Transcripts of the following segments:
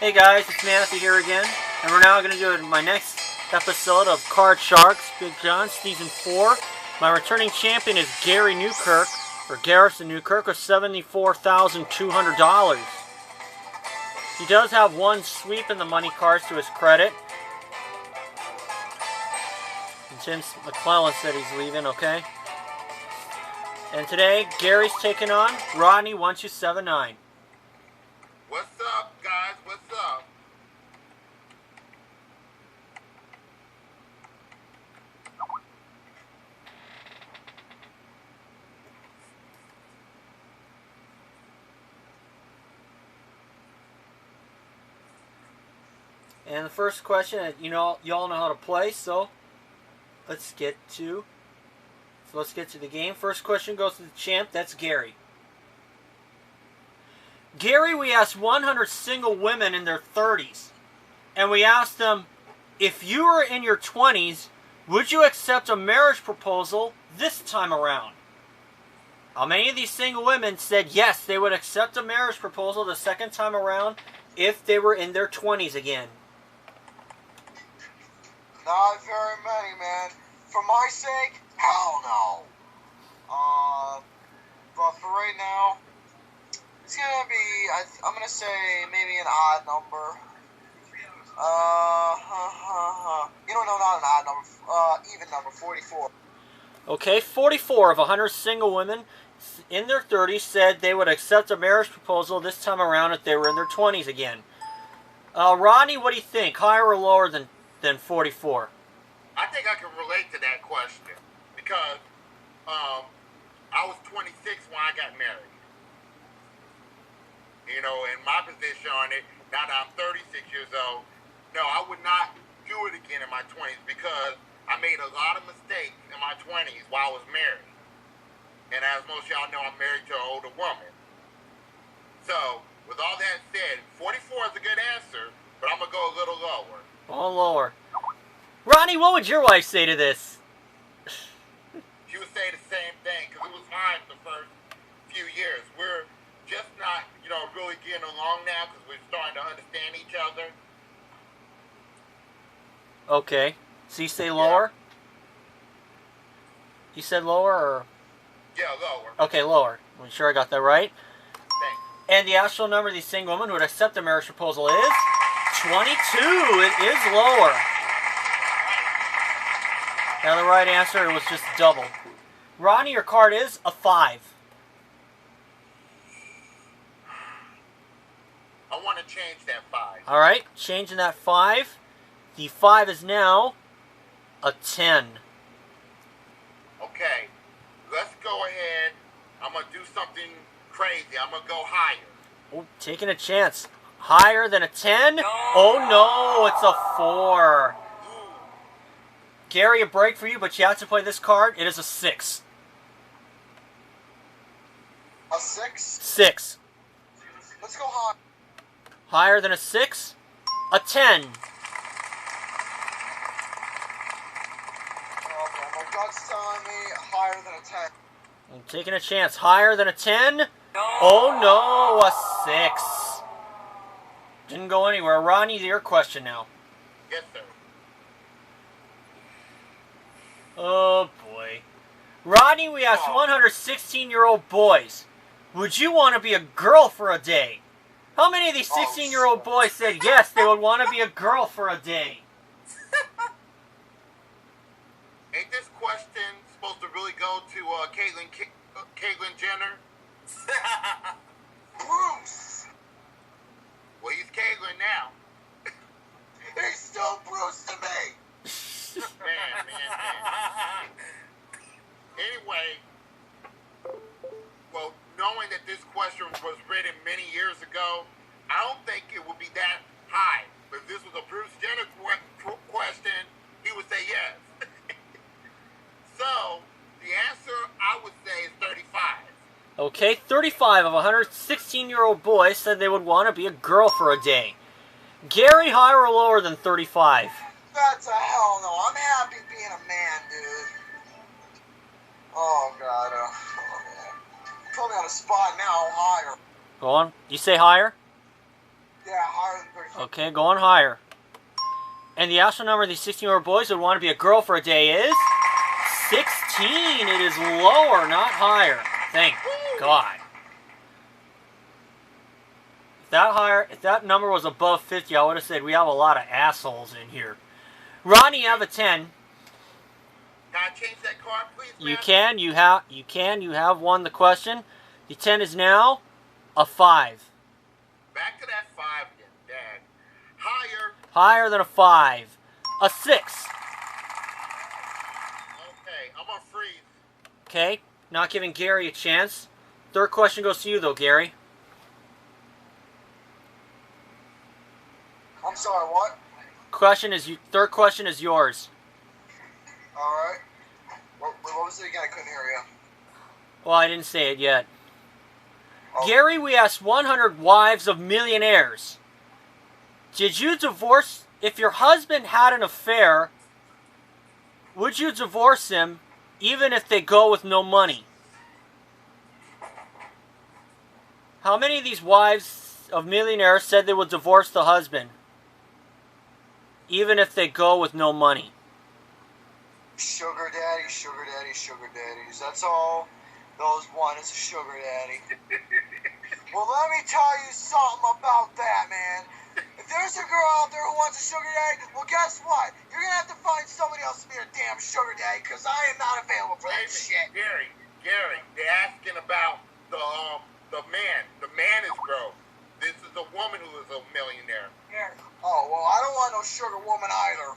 Hey guys, it's Matthew here again, and we're now going to do my next episode of Card Sharks, BigJon's Season 4. My returning champion is Gary Newkirk, or Garrison Newkirk, with $74,200. He does have one sweep in the money cards to his credit. And Tim McClellan said he's leaving, okay? And today, Gary's taking on Rodney1279. What's up, guys? What's up? And the first question, you all know how to play, so let's get to the game. First question goes to the champ. That's Gary. Gary, we asked 100 single women in their 30s, and we asked them, if you were in your 20s, would you accept a marriage proposal this time around? How many of these single women said yes, they would accept a marriage proposal the second time around if they were in their 20s again? Not very many, man. For my sake, hell no. But for right now, it's gonna be, I'm gonna say maybe an odd number. No, not an odd number, even number, 44. Okay, 44 of 100 single women in their 30s said they would accept a marriage proposal this time around if they were in their 20s again. Rodney, what do you think? Higher or lower than 44? I think I can relate to that question because I was 26 when I got married. You know, in my position on it, now that I'm 36 years old, no, I would not do it again in my 20s because I made a lot of mistakes in my 20s while I was married. And as most of y'all know, I'm married to an older woman. So, with all that said, 44 is a good answer, but I'm going to go a little lower. Oh, lower. Ronnie, what would your wife say to this? She would say the same thing, because it was hard the first few years. We're just not, really getting along now, because we're starting to understand each other. Okay. So you say lower? Yeah. You said lower, or? Yeah, lower. Okay, lower. I'm sure I got that right. Thanks. And the actual number of these single women who would accept a marriage proposal is 22. It is lower. Now the right answer was just double. Ronnie, your card is a 5. I want to change that 5. All right, changing that 5. The 5 is now a 10. Okay, let's go ahead. I'm going to do something crazy. I'm going to go higher. Oh, taking a chance. Higher than a 10? No. Oh no, it's a 4. Gary, a break for you, but you have to play this card. It is a 6. A 6? 6. Let's go high. Higher than a 6? A 10. Okay, my gut's telling me higher than a 10. I'm taking a chance. Higher than a 10? No. Oh no, a 6. Didn't go anywhere. Ronnie, your question now. Yes, sir. Oh boy. Rodney, we asked 116-year-old boys, would you want to be a girl for a day? How many of these 16-year-old boys said yes, they would want to be a girl for a day? Ain't this question supposed to really go to Caitlyn Jenner? Bruce! Well, he's Caitlyn now. He's still Bruce to me! Man. Anyway, well, knowing that this question was written many years ago, I don't think it would be that high. But if this was a Bruce Jenner question, he would say yes. So, the answer, I would say, is 35. Okay, 35 of 116-year-old boys said they would want to be a girl for a day. Gary, higher or lower than 35? That's a hell no. I'm happy being a man, dude. Oh, God. Put me on a spot now, higher. Go on. You say higher? Yeah, higher than 35. Okay, going higher. And the actual number of these 16-year-old boys who would want to be a girl for a day is 16. It is lower, not higher. Thank God. If that number was above 50, I would have said we have a lot of assholes in here. Ronnie, you have a 10. Can I change that card, please, man? You can. You have won the question. The 10 is now a 5. Back to that 5 again, Dad. Higher. Higher than a 5. A 6. Okay, I'm gonna freeze. Okay, not giving Gary a chance. Third question goes to you, though, Gary. I'm sorry, what? Third question is yours. Alright. What was it again? I couldn't hear you. Well, I didn't say it yet. Oh. Gary, we asked 100 wives of millionaires. Did you divorce... If your husband had an affair, would you divorce him even if they go with no money? How many of these wives of millionaires said they would divorce the husband even if they go with no money? Sugar daddy, sugar daddy, sugar daddies. That's all those want is a sugar daddy. Well, let me tell you something about that, man. If there's a girl out there who wants a sugar daddy, well, guess what? You're going to have to find somebody else to be a damn sugar daddy, because I am not available for that shit. Gary, they're asking about the man. The man is broke. This is a woman who is a millionaire. Yeah. Oh, well, I don't want no sugar woman either.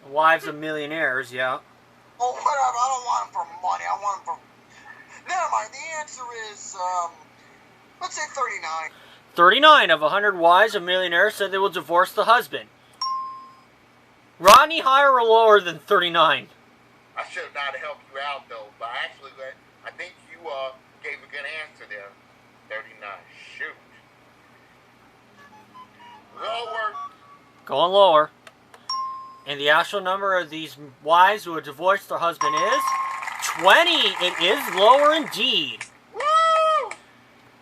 Wives of millionaires, yeah. Oh, whatever. I don't want them for money. I want them for... Never mind. The answer is, let's say 39. 39 of 100 wives of millionaires said they will divorce the husband. Rodney, higher or lower than 39? I should have not helped you out, though, but actually, I think you gave a good answer there. 39. Shoot. Lower. Going lower. And the actual number of these wives who have divorced their husband is 20. It is lower indeed. Woo!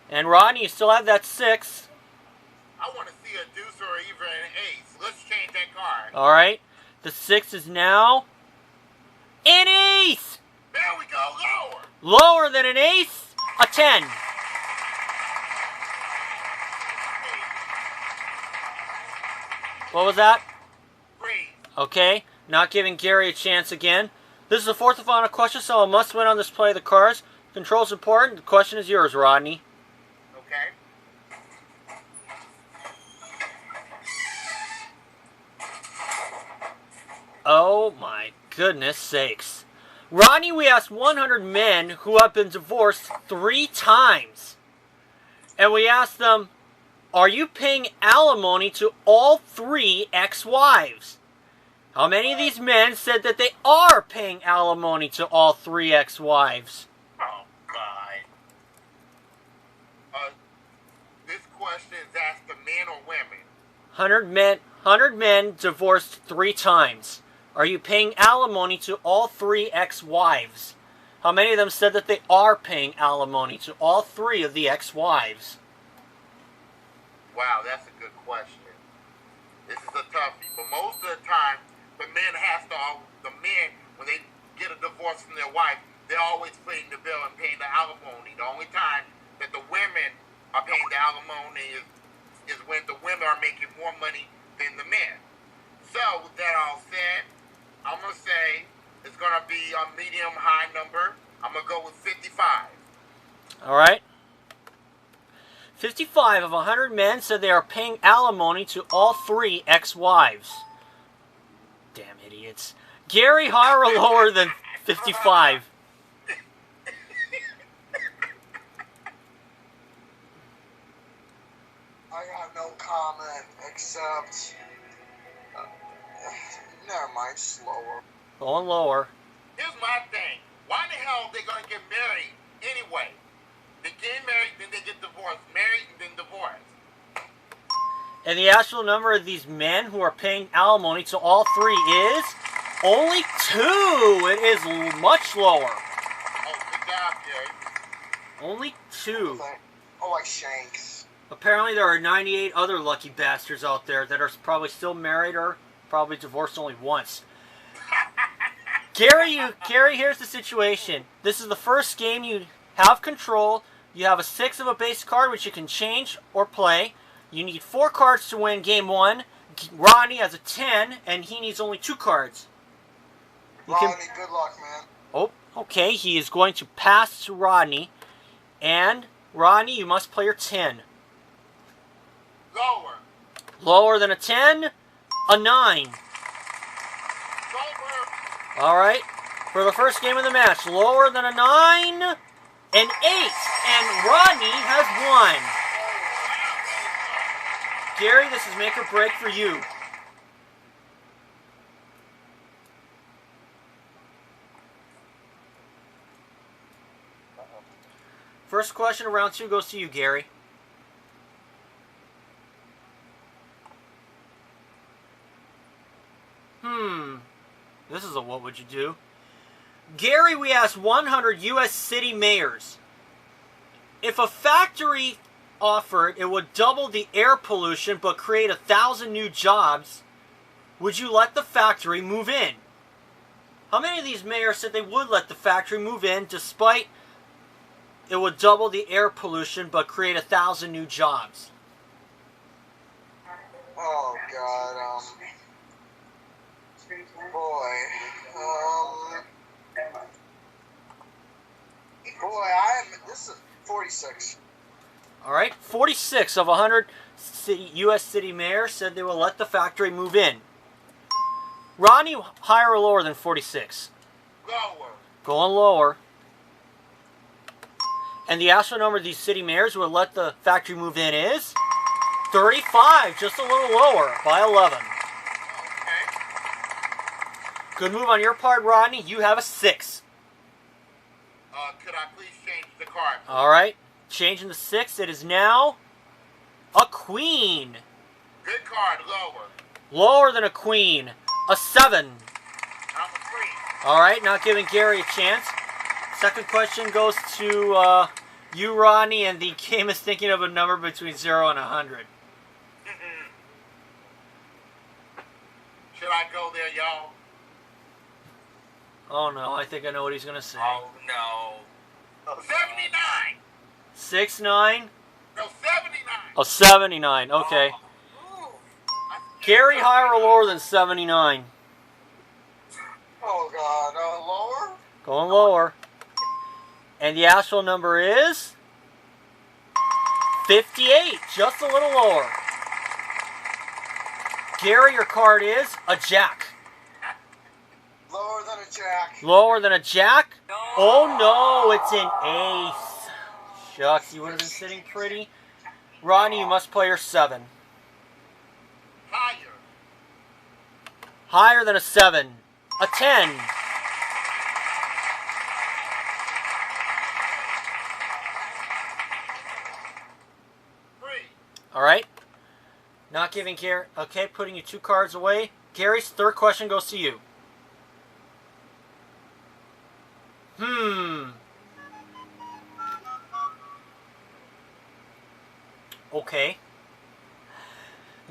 And Rodney, you still have that 6. I want to see a deuce or even an ace. Let's change that card. All right. The 6 is now an ace. There we go. Lower. Lower than an ace, a 10. What was that? Freeze. Okay, not giving Gary a chance again. This is the fourth and final question, so a must win on this play of the cards. Control's important. The question is yours, Rodney. Okay. Oh my goodness sakes. Rodney, we asked 100 men who have been divorced 3 times. And we asked them, are you paying alimony to all 3 ex-wives? How many of these men said that they are paying alimony to all 3 ex-wives? Oh, God. This question is asked to men or women? 100 men divorced 3 times. Are you paying alimony to all 3 ex-wives? How many of them said that they are paying alimony to all 3 of the ex-wives? Wow, that's a good question. This is a toughie. But most of the time, the men, when they get a divorce from their wife, they're always paying the bill and paying the alimony. The only time that the women are paying the alimony is when the women are making more money than the men. So, with that all said, I'm going to say it's going to be a medium-high number. I'm going to go with 55. All right. 55 of 100 men said they are paying alimony to all 3 ex-wives. Damn idiots. Gary, higher or lower than 55? I got no comment except... never mind, slower. Going lower. Here's my thing. Why the hell are they going to get married anyway? They get married, then they get divorced. Married, and then divorced. And the actual number of these men who are paying alimony to all 3 is only 2. It is much lower. Oh, good job, Jerry. Only 2. Oh, like Shanks. Apparently there are 98 other lucky bastards out there that are probably still married or probably divorced only once. Gary, here's the situation. This is the first game you have control. You have a 6 of a base card, which you can change or play. You need 4 cards to win game 1. Rodney has a 10, and he needs only 2 cards. Rodney, good luck, man. Oh, okay. He is going to pass to Rodney. And, Rodney, you must play your 10. Lower. Lower than a 10? A 9. Lower. Alright. For the first game of the match, lower than a 9, an 8. And Rodney has won. Gary, this is make or break for you. First question of round 2 goes to you, Gary. This is a what would you do? Gary, we asked 100 U.S. city mayors. If a factory offered it would double the air pollution but create 1,000 new jobs, would you let the factory move in? How many of these mayors said they would let the factory move in despite it would double the air pollution but create 1,000 new jobs? Oh, God, this is 46. All right, 46 of 100 U.S. city mayors said they will let the factory move in. Rodney, higher or lower than 46? Lower. Going lower. And the actual number of these city mayors who would let the factory move in is 35, just a little lower by 11. Okay. Good move on your part, Rodney. You have a 6. Could I please change the card? All right. Changing the 6. It is now a queen. Good card, lower. Lower than a queen. A 7. I'm a 3. All right. Not giving Gary a chance. Second question goes to you, Rodney, and the game is thinking of a number between 0 and 100. Should I go there, y'all? Oh, no. I think I know what he's going to say. Oh, no. 79. 6-9? No, 79. Oh, 79. Okay. Gary, higher or lower than 79? Oh, God, lower? Going lower. And the actual number is 58. Just a little lower. Gary, your card is a jack. Lower than a jack. Lower than a jack? No. Oh, no, it's an ace. Shucks, you would have been sitting pretty. Rodney, you must play your 7. Higher. Higher than a 7. A 10. All right. Not giving Gary. Okay, putting you 2 cards away. Gary's third question goes to you. Okay.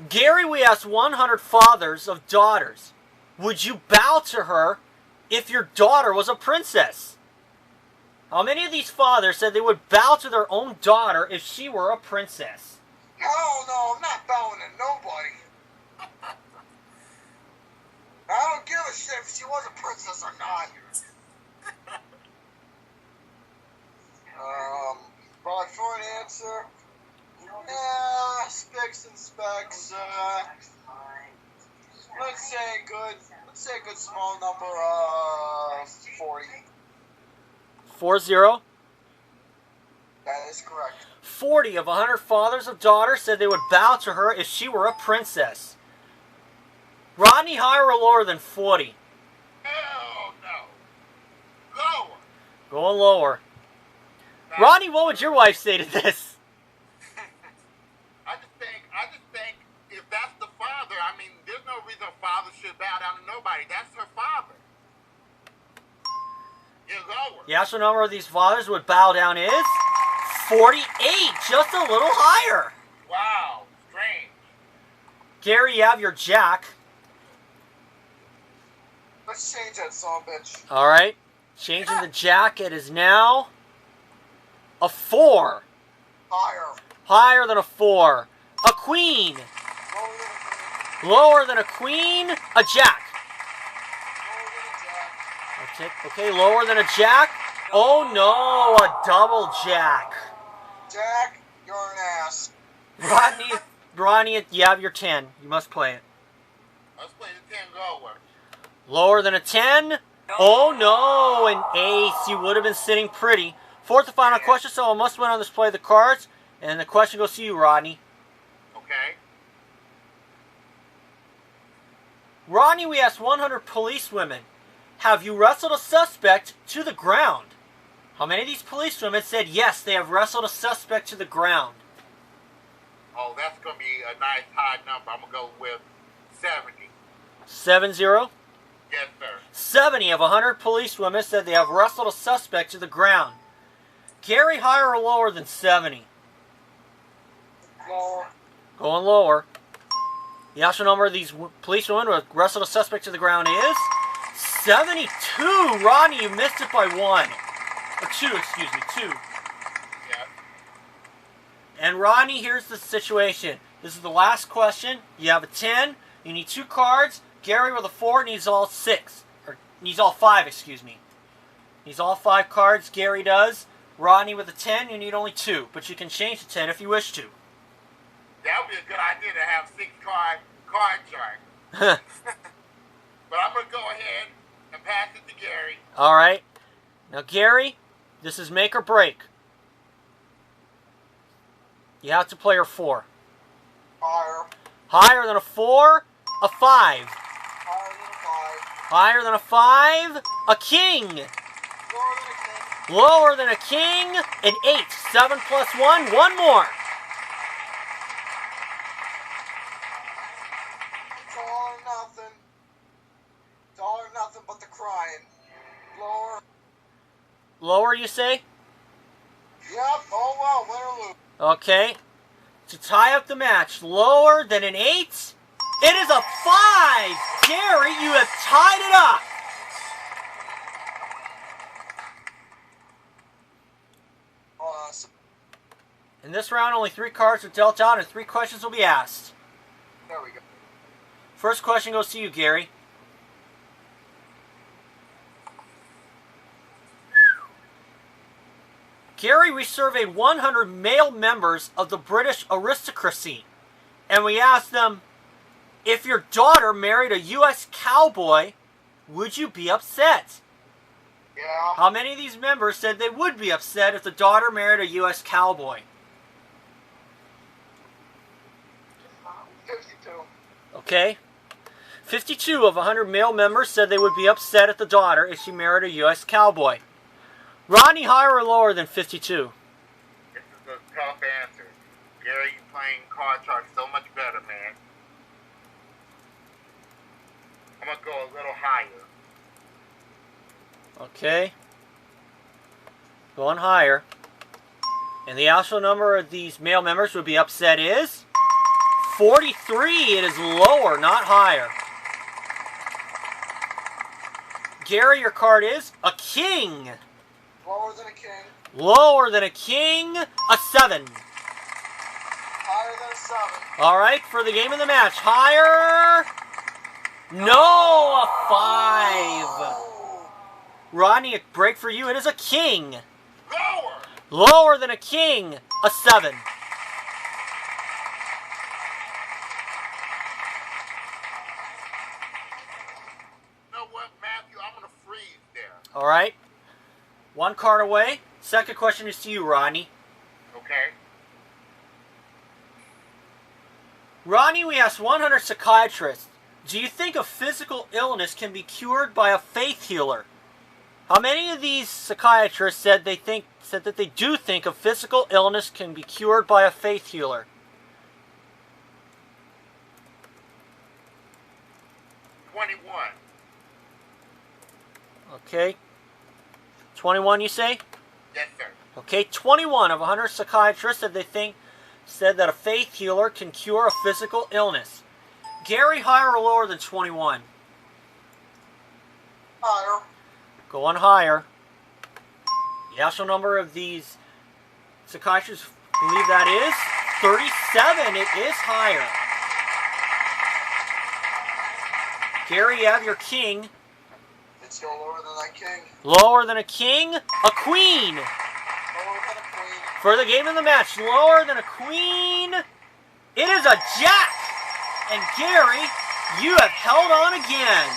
Gary, we asked 100 fathers of daughters. Would you bow to her if your daughter was a princess? How many of these fathers said they would bow to their own daughter if she were a princess? Hell no, I'm not bowing to nobody. I don't give a shit if she was a princess or not. Probably for an answer. Yeah, specs and specs. Let's say a good small number. 40. 40? That is correct. 40 of 100 fathers of daughters said they would bow to her if she were a princess. Rodney, higher or lower than 40? Hell no. Lower. Going lower. Rodney, what would your wife say to this? I just think if that's the father, I mean, there's no reason a father should bow down to nobody. That's her father. You're lower. The actual number of these fathers would bow down is 48, just a little higher. Gary, you have your jack. Let's change that son of a bitch. All right. Changing the jack. It is now a 4. Higher. Higher than a 4. A queen. Lower than a queen. Lower than a queen. A jack. Lower than a jack. Okay, lower than a jack. Oh no, a double jack. Jack, you're an ass. Ronnie, you have your 10. You must play it. Let's play the 10 lower. Lower than a 10. Oh no, an ace. You would have been sitting pretty. Fourth and final question, so I must win on this play of the cards. And the question goes to you, Rodney. Okay. Rodney, we asked 100 policewomen, have you wrestled a suspect to the ground? How many of these policewomen said yes, they have wrestled a suspect to the ground? Oh, that's going to be a nice high number. I'm going to go with 70. 7-0? Yes, sir. 70 of 100 policewomen said they have wrestled a suspect to the ground. Gary, higher or lower than 70? Lower. Going lower. The actual number of these policewomen who have wrestled a suspect to the ground is 72. Rodney, you missed it by 1. Or 2, excuse me, 2. Yeah. And Rodney, here's the situation. This is the last question. You have a 10. You need 2 cards. Gary with a 4 needs all 6. Or needs all 5, excuse me. Needs all 5 cards. Gary does. Rodney with a 10, you need only 2. But you can change the 10 if you wish to. That would be a good idea to have 6 card chart. But I'm going to go ahead and pass it to Gary. All right. Now, Gary, this is make or break. You have to play your 4. Higher. Higher than a 4, a 5. Higher than a 5. Higher than a 5, a king. Lower than a king. Lower than a king, an 8. 7 plus 1, 1 more. It's all or nothing. It's all or nothing but the crying. Lower. Lower, you say? Yep. Oh well, win or lose. Okay. To tie up the match, lower than an 8? It is a 5! Gary, you have tied it up! Awesome. In this round, only 3 cards are dealt out and 3 questions will be asked. There we go. First question goes to you, Gary. Gary, we surveyed 100 male members of the British aristocracy, and we asked them, if your daughter married a U.S. cowboy, would you be upset? Yeah. How many of these members said they would be upset if the daughter married a U.S. cowboy? 52. Okay. 52 of 100 male members said they would be upset at the daughter if she married a U.S. cowboy. Rodney, higher or lower than 52? This is a tough answer. Gary, you playing card chart so much better, man. I'm going to go a little higher. Okay. Going higher. And the actual number of these male members would be upset is 43. It is lower, not higher. Gary, your card is a king. Lower than a king. Lower than a king, a 7. Higher than a 7. All right, for the game of the match, higher. No, a 5. Oh. Rodney, a break for you. It is a king. Lower! Lower than a king, a 7. You know what, Matthew? I'm going to freeze there. All right. 1 card away. Second question is to you, Rodney. Okay? Rodney, we asked 100 psychiatrists, do you think a physical illness can be cured by a faith healer? How many of these psychiatrists said that they do think a physical illness can be cured by a faith healer? 21. Okay. 21, you say? Yes, sir. Okay, 21 of 100 psychiatrists said that a faith healer can cure a physical illness. Gary, higher or lower than 21? Higher. Going higher. The actual number of these psychiatrists believe that is 37. It is higher. Gary, you have your king. It's still lower than that king. Lower than a king, a queen. Lower than a queen. For the game of the match, lower than a queen, it is a jack. And Gary, you have held on again.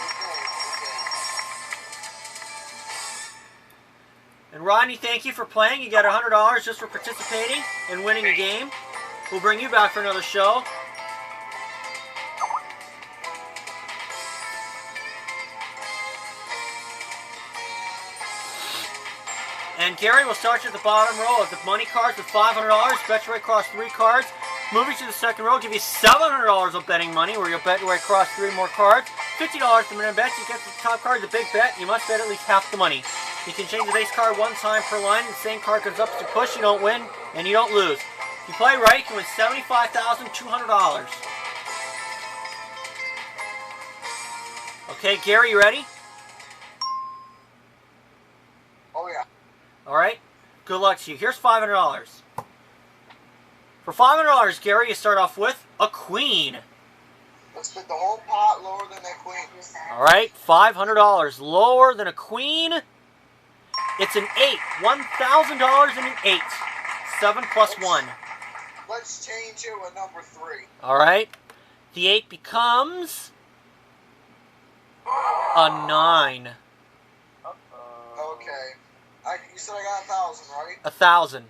And Rodney, thank you for playing. You got $100 just for participating and winning a game. We'll bring you back for another show. And Gary will start you at the bottom row of the money cards with $500. Bet your way across 3 cards. Moving to the second row, give you $700 of betting money, where you'll bet your way across 3 more cards. $50 per minute bet. You get the top card, the big bet. You must bet at least half the money. You can change the base card 1 time per line, and the same card comes up to push. You don't win, and you don't lose. If you play right, you can win $75,200. Okay, Gary, you ready? Oh, yeah. All right. Good luck to you. Here's $500. For $500, Gary, you start off with a queen. Let's put the whole pot lower than that queen. All right, $500. Lower than a queen. It's an 8. $1,000 and an 8. 7 plus 1. Let's change it with number 3. All right. The 8 becomes a 9. Okay. You said I got 1,000, right? 1,000.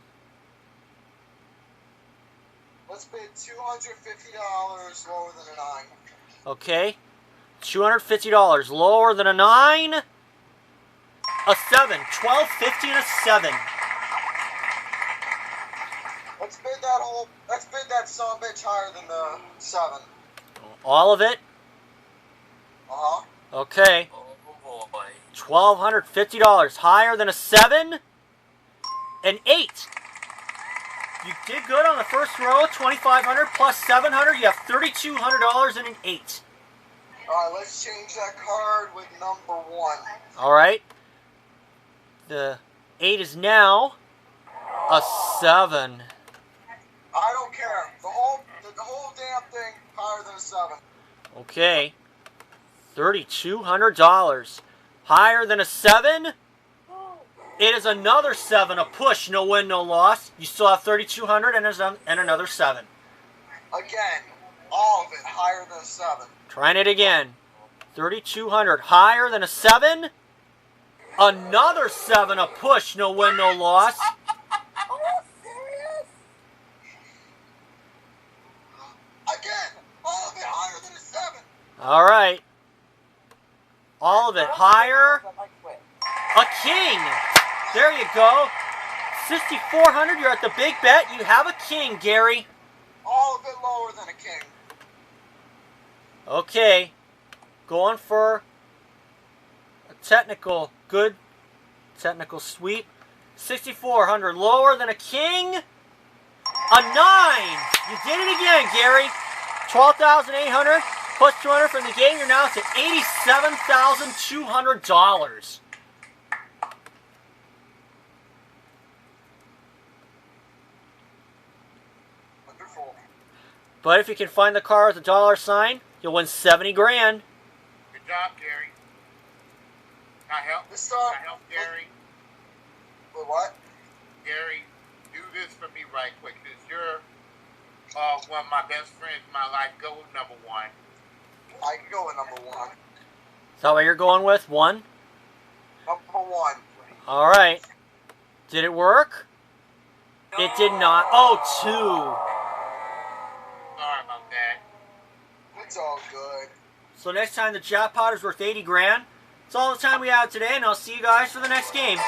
Let's bid $250 lower than a 9. Okay. $250. Lower than a 9. A 7. $1,250 and a 7. Let's bid that son of a bitch higher than the 7. All of it? Uh-huh. Okay. Oh boy. $1,250. Higher than a 7. An 8. You did good on the first row. $2,500 plus $700. You have $3,200 and an 8. Alright, let's change that card with number 1. All right. The 8 is now a 7. I don't care. The whole damn thing higher than a 7. Okay. $3,200. Higher than a 7. It is another 7. A push. No win, no loss. You still have $3,200 and another 7. Again, all of it higher than a 7. Trying it again. $3,200. Higher than a 7. Another 7. A push. No win, no loss. Again, all of it higher than a 7. All right. All of it higher. A king. There you go. $6,400. You're at the big bet. You have a king, Gary. All of it lower than a king. Okay. Going for a good technical sweep. $6,400. Lower than a king. A 9. You did it again, Gary. $12,800 plus $200 from the game. You're now to $87,200. Wonderful. But if you can find the car with a dollar sign, you'll win 70 grand. Good job, Gary. Can I help? This Can I help Gary? Wait, what? Gary, do this for me right quick. Since you're one of my best friends in my life, go with number 1. I can go with number 1. Is that what you're going with? 1? Number 1. All right. Did it work? It did not. Oh, 2. Sorry about that. It's all good. So next time the jackpot is worth 80 grand. That's all the time we have today, and I'll see you guys for the next game.